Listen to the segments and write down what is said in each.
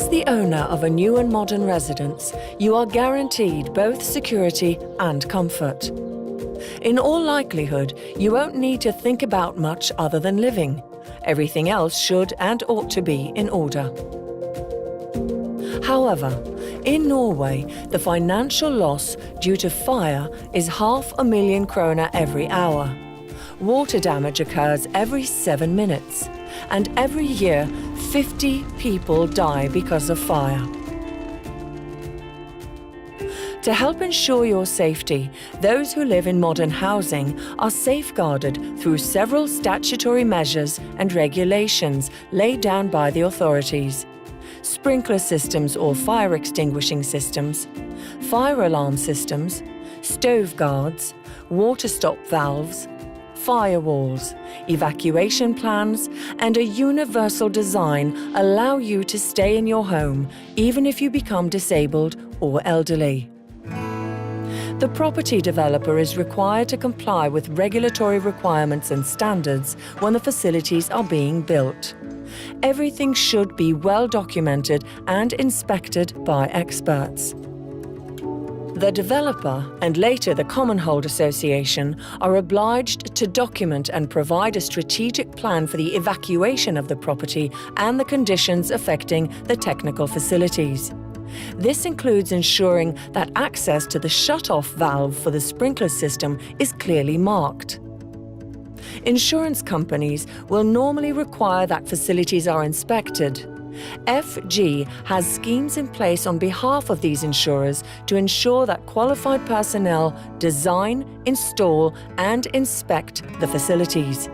As the owner of a new and modern residence, you are guaranteed both security and comfort. In all likelihood, you won't need to think about much other than living. Everything else should and ought to be in order. However, in Norway, the financial loss due to fire is 500,000 kroner every hour. Water damage occurs every 7 minutes, and every year 50 people die because of fire. To help ensure your safety, those who live in modern housing are safeguarded through several statutory measures and regulations laid down by the authorities. Sprinkler systems or fire extinguishing systems, fire alarm systems, stove guards, water stop valves, firewalls, evacuation plans, and a universal design allow you to stay in your home even if you become disabled or elderly. The property developer is required to comply with regulatory requirements and standards when the facilities are being built. Everything should be well documented and inspected by experts. The developer and later the Common Hold Association are obliged to document and provide a strategic plan for the evacuation of the property and the conditions affecting the technical facilities. This includes ensuring that access to the shut-off valve for the sprinkler system is clearly marked. Insurance companies will normally require that facilities are inspected. FG has schemes in place on behalf of these insurers to ensure that qualified personnel design, install, and inspect the facilities.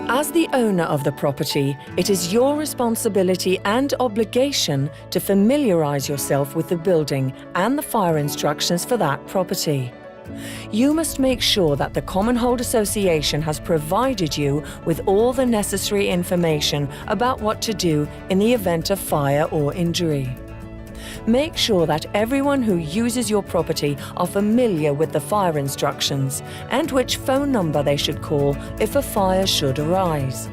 As the owner of the property, it is your responsibility and obligation to familiarize yourself with the building and the fire instructions for that property. You must make sure that the Common Hold Association has provided you with all the necessary information about what to do in the event of fire or injury. Make sure that everyone who uses your property are familiar with the fire instructions and which phone number they should call if a fire should arise.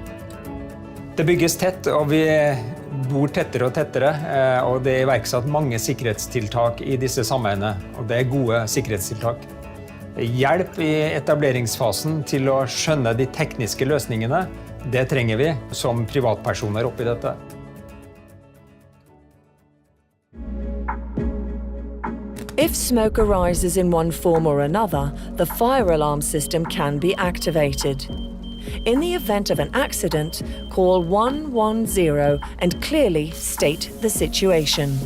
Det bygges tett, og vi bor tettere og tettere, og det er iverksatt mange sikkerhetstiltak i disse sameiene, og det er gode sikkerhetstiltak. Hjelp i etableringsfasen til å skjønne de tekniske løsningene, det trenger vi som privatpersoner oppi dette. If smoke arises in one form or another, the fire alarm system can be activated. In the event of an accident, call 110 and clearly state the situation.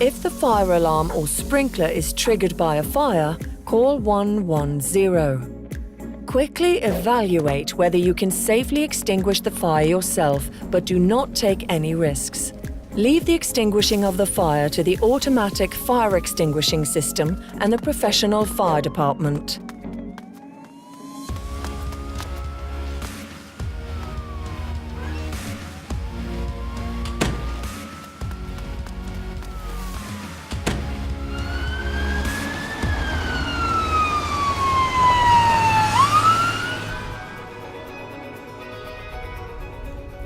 If the fire alarm or sprinkler is triggered by a fire, call 110. Quickly evaluate whether you can safely extinguish the fire yourself, but do not take any risks. Leave the extinguishing of the fire to the automatic fire extinguishing system and the professional fire department.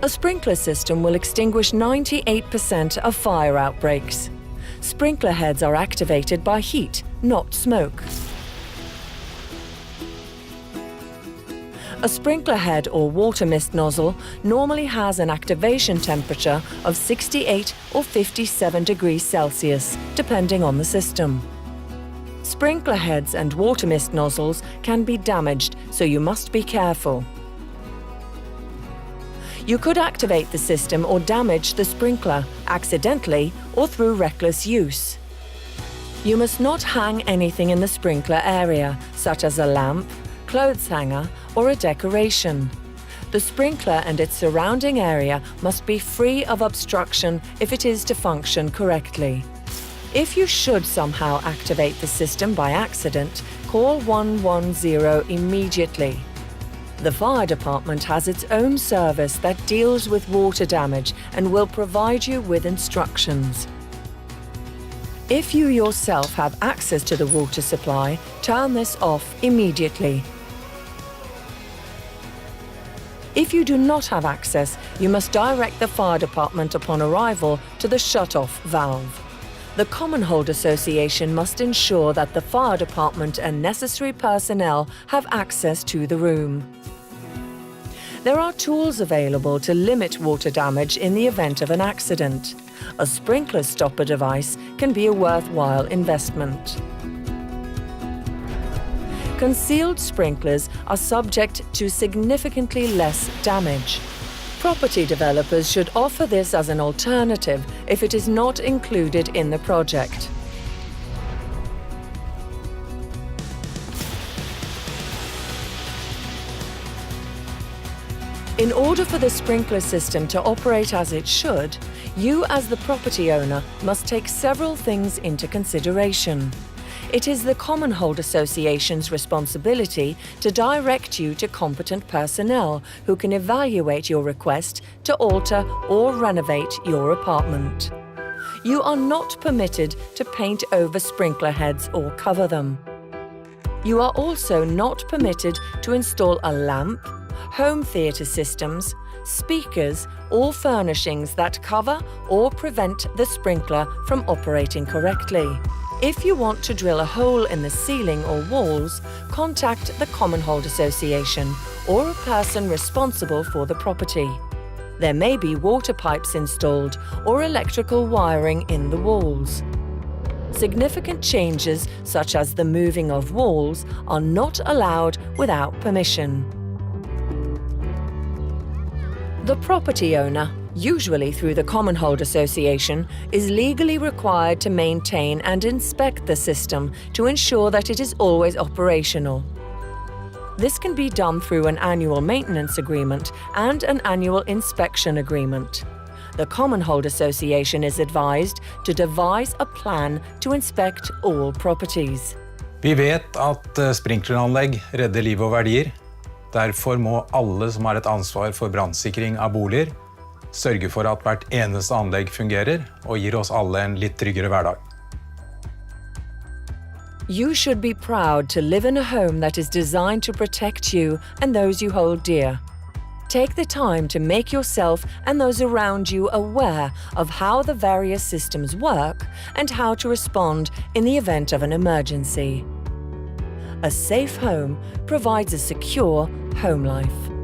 A sprinkler system will extinguish 98% of fire outbreaks. Sprinkler heads are activated by heat, not smoke. A sprinkler head or water mist nozzle normally has an activation temperature of 68 or 57 degrees Celsius, depending on the system. Sprinkler heads and water mist nozzles can be damaged, so you must be careful. You could activate the system or damage the sprinkler, accidentally or through reckless use. You must not hang anything in the sprinkler area, such as a lamp, clothes hanger, or a decoration. The sprinkler and its surrounding area must be free of obstruction if it is to function correctly. If you should somehow activate the system by accident, call 110 immediately. The fire department has its own service that deals with water damage and will provide you with instructions. If you yourself have access to the water supply, turn this off immediately. If you do not have access, you must direct the fire department upon arrival to the shut-off valve. The Common Hold Association must ensure that the fire department and necessary personnel have access to the room. There are tools available to limit water damage in the event of an accident. A sprinkler stopper device can be a worthwhile investment. Concealed sprinklers are subject to significantly less damage. Property developers should offer this as an alternative if it is not included in the project. In order for the sprinkler system to operate as it should, you as the property owner must take several things into consideration. It is the Common Hold Association's responsibility to direct you to competent personnel who can evaluate your request to alter or renovate your apartment. You are not permitted to paint over sprinkler heads or cover them. You are also not permitted to install a lamp, home theatre systems, speakers, or furnishings that cover or prevent the sprinkler from operating correctly. If you want to drill a hole in the ceiling or walls, contact the Common Hold Association or a person responsible for the property. There may be water pipes installed or electrical wiring in the walls. Significant changes, such as the moving of walls, are not allowed without permission. The property owner, usually through the Common Hold Association, is legally required to maintain and inspect the system to ensure that it is always operational. This can be done through an annual maintenance agreement and an annual inspection agreement. The Common Hold Association is advised to devise a plan to inspect all properties. Vi vet at sprinkleranlegg redder liv og verdier. Derfor må alle som har et ansvar for brannsikring av boliger sørge for at hvert eneste anlegg fungerer og gir oss alle en litt tryggere hverdag. You should be proud to live in a home that is designed to protect you and those you hold dear. Take the time to make yourself and those around you aware of how the various systems work and how to respond in the event of an emergency. A safe home provides a secure home life.